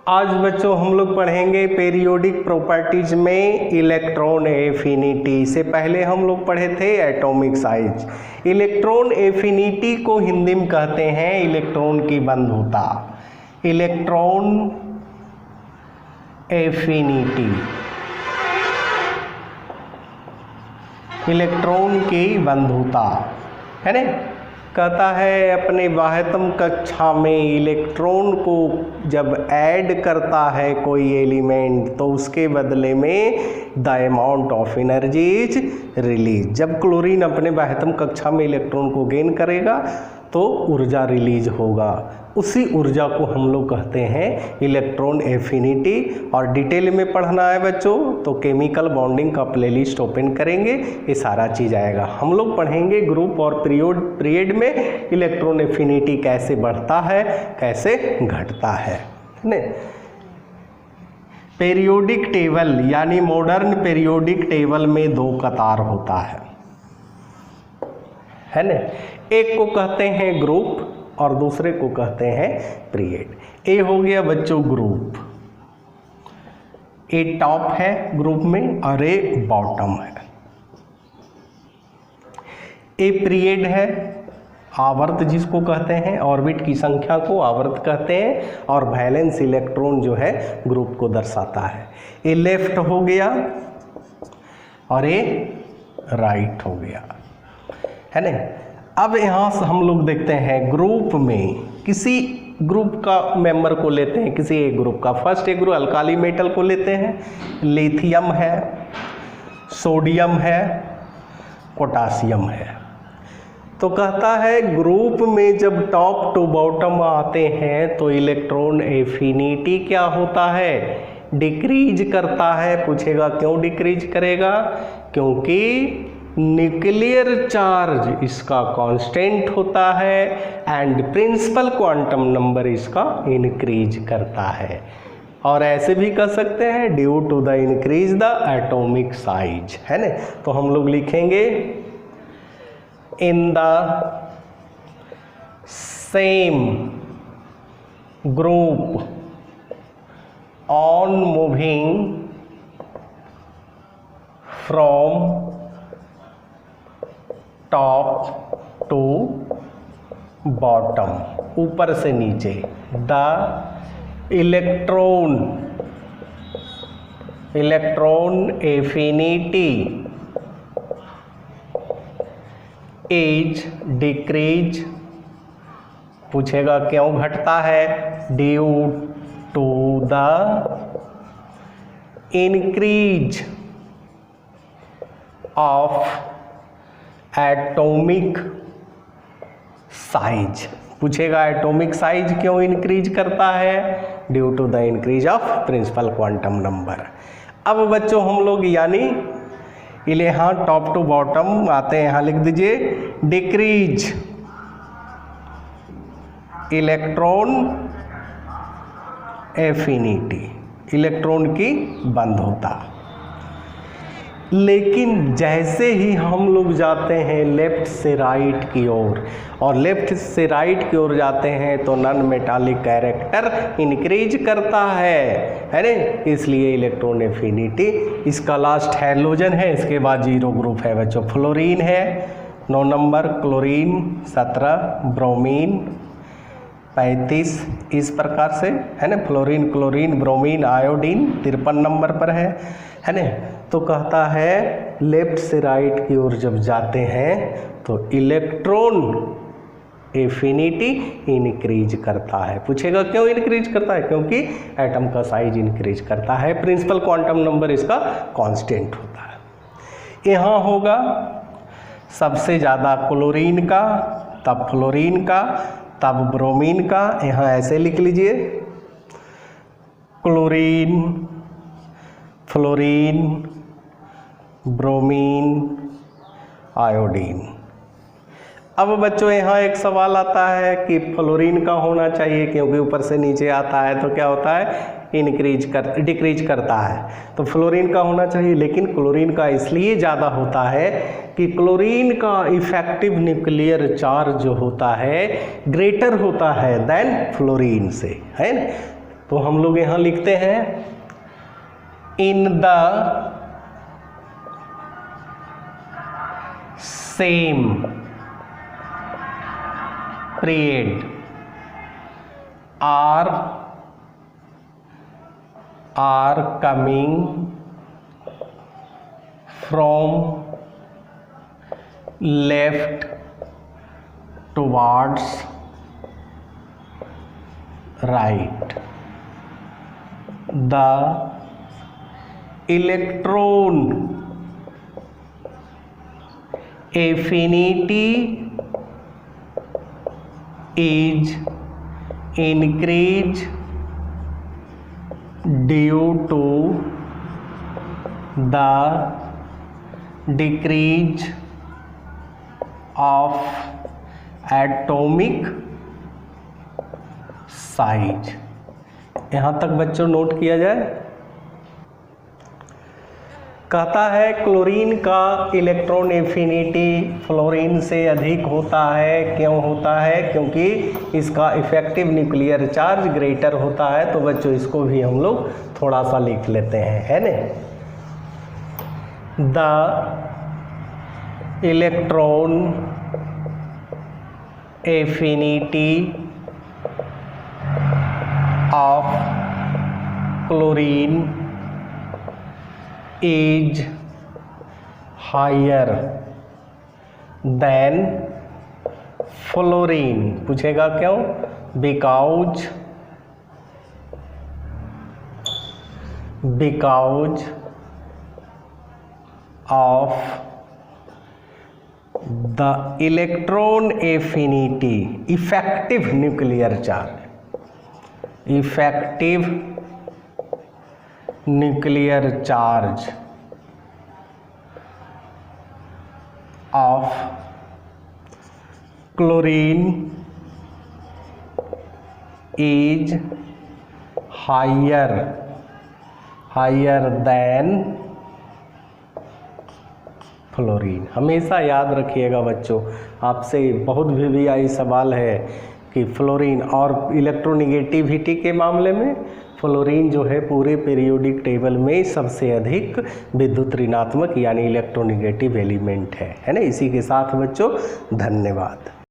आज बच्चों हम लोग पढ़ेंगे पीरियोडिक प्रॉपर्टीज में इलेक्ट्रॉन एफिनिटी। से पहले हम लोग पढ़े थे एटॉमिक साइज। इलेक्ट्रॉन एफिनिटी को हिंदी में कहते हैं इलेक्ट्रॉन की बंधुता। इलेक्ट्रॉन एफिनिटी, इलेक्ट्रॉन की बंधुता है ना। कहता है अपने 12वीं कक्षा में इलेक्ट्रॉन को जब ऐड करता है कोई एलिमेंट तो उसके बदले में the amount of energy is release. जब क्लोरीन अपने 12वीं कक्षा में इलेक्ट्रॉन को गेन करेगा तो ऊर्जा रिलीज होगा, उसी ऊर्जा को हम लोग कहते हैं इलेक्ट्रॉन एफिनिटी। और डिटेल में पढ़ना है बच्चों तो केमिकल बॉन्डिंग का प्लेलिस्ट ओपन करेंगे, ये सारा चीज़ आएगा। हम लोग पढ़ेंगे ग्रुप और पीरियड में इलेक्ट्रॉन एफिनिटी कैसे बढ़ता है कैसे घटता है ने। पीरियोडिक टेबल यानी मॉडर्न पीरियोडिक टेबल में 2 कतार होता है ना। एक को कहते हैं ग्रुप और दूसरे को कहते हैं पीरियड। ए हो गया बच्चों ग्रुप, ए टॉप है ग्रुप में और ए बॉटम है। ए पीरियड है, आवर्त जिसको कहते हैं, ऑर्बिट की संख्या को आवर्त कहते हैं, और वैलेंस इलेक्ट्रॉन जो है ग्रुप को दर्शाता है। ए लेफ्ट हो गया और ए राइट हो गया है ना। अब यहाँ से हम लोग देखते हैं ग्रुप में किसी ग्रुप का मेंबर को लेते हैं, किसी एक ग्रुप का। फर्स्ट एक ग्रुप अल्काली मेटल को लेते हैं, लिथियम है, सोडियम है, पोटासियम है। तो कहता है ग्रुप में जब टॉप टू बॉटम आते हैं तो इलेक्ट्रॉन एफिनिटी क्या होता है, डिक्रीज करता है। पूछेगा क्यों डिक्रीज करेगा, क्योंकि न्यूक्लियर चार्ज इसका कांस्टेंट होता है एंड प्रिंसिपल क्वांटम नंबर इसका इंक्रीज करता है। और ऐसे भी कह सकते हैं due to the increase the atomic size है ना। तो हम लोग लिखेंगे in the same group on moving from top to bottom, ऊपर से नीचे, the electron affinity is decrease. पूछेगा क्यों घटता है, due to the increase of atomic size. पूछेगा एटॉमिक साइज क्यों इंक्रीज करता है, due to the increase of principal quantum number. अब बच्चों हम लोग यानी यहाँ टॉप टू बॉटम आते हैं, यहाँ लिख दीजिए डिक्रीज इलेक्ट्रॉन एफिनिटी, इलेक्ट्रॉन की बंधुता। लेकिन जैसे ही हम लोग जाते हैं लेफ्ट से राइट की ओर और लेफ्ट से राइट की ओर जाते हैं तो नॉन मेटालिक कैरेक्टर इंक्रीज करता है ना। इसलिए इलेक्ट्रॉन एफिनिटी, इसका लास्ट हैलोजन है, इसके बाद 0 ग्रुप है बच्चों। फ्लोरीन है 9 नंबर, क्लोरीन 17, ब्रोमीन 35, इस प्रकार से है ना। Fluorine, chlorine, bromine, iodine 53 number पर है ना। तो कहता है लेफ्ट से राइट की ओर जब जाते हैं तो इलेक्ट्रॉन एफिनिटी इंक्रीज करता है। पूछेगा क्यों इंक्रीज करता है, क्योंकि एटम का साइज इंक्रीज करता है, प्रिंसिपल क्वांटम नंबर इसका कांस्टेंट होता है। यहाँ होगा सबसे ज़्यादा क्लोरीन का, तब फ्लोरीन का, तब ब्रोमीन का। यहाँ ऐसे लिख लीजिए क्लोरीन, फ्लोरीन, ब्रोमीन, आयोडीन। अब बच्चों यहाँ एक सवाल आता है कि फ्लोरीन का होना चाहिए क्योंकि ऊपर से नीचे आता है तो क्या होता है डिक्रीज करता है, तो फ्लोरीन का होना चाहिए। लेकिन क्लोरीन का इसलिए ज़्यादा होता है कि क्लोरीन का इफेक्टिव न्यूक्लियर चार्ज जो होता है ग्रेटर होता है देन फ्लोरीन से, है ना। तो हम लोग यहाँ लिखते हैं in the same period are coming from left towards right. The electron affinity is increased due to the decrease of atomic size. यहाँ तक बच्चों नोट किया जाए। कहता है क्लोरीन का इलेक्ट्रॉन एफिनिटी फ्लोरीन से अधिक होता है। क्यों होता है? क्योंकि इसका इफेक्टिव न्यूक्लियर चार्ज ग्रेटर होता है। तो बच्चों इसको भी हम लोग थोड़ा सा लिख लेते हैं, है ना। The electron affinity of chlorine is higher than fluorine। पूछेगा क्यों? because of the electron affinity effective nuclear charge effective nuclear charge of chlorine is higher than fluorine. हमेशा याद रखिएगा बच्चों, आपसे बहुत भी सवाल है कि फ्लोरीन और इलेक्ट्रोनिगेटिविटी के मामले में फ्लोरीन जो है पूरे पीरियोडिक टेबल में सबसे अधिक विद्युत ऋणात्मक यानी इलेक्ट्रोनिगेटिव एलिमेंट है ना। इसी के साथ बच्चों धन्यवाद।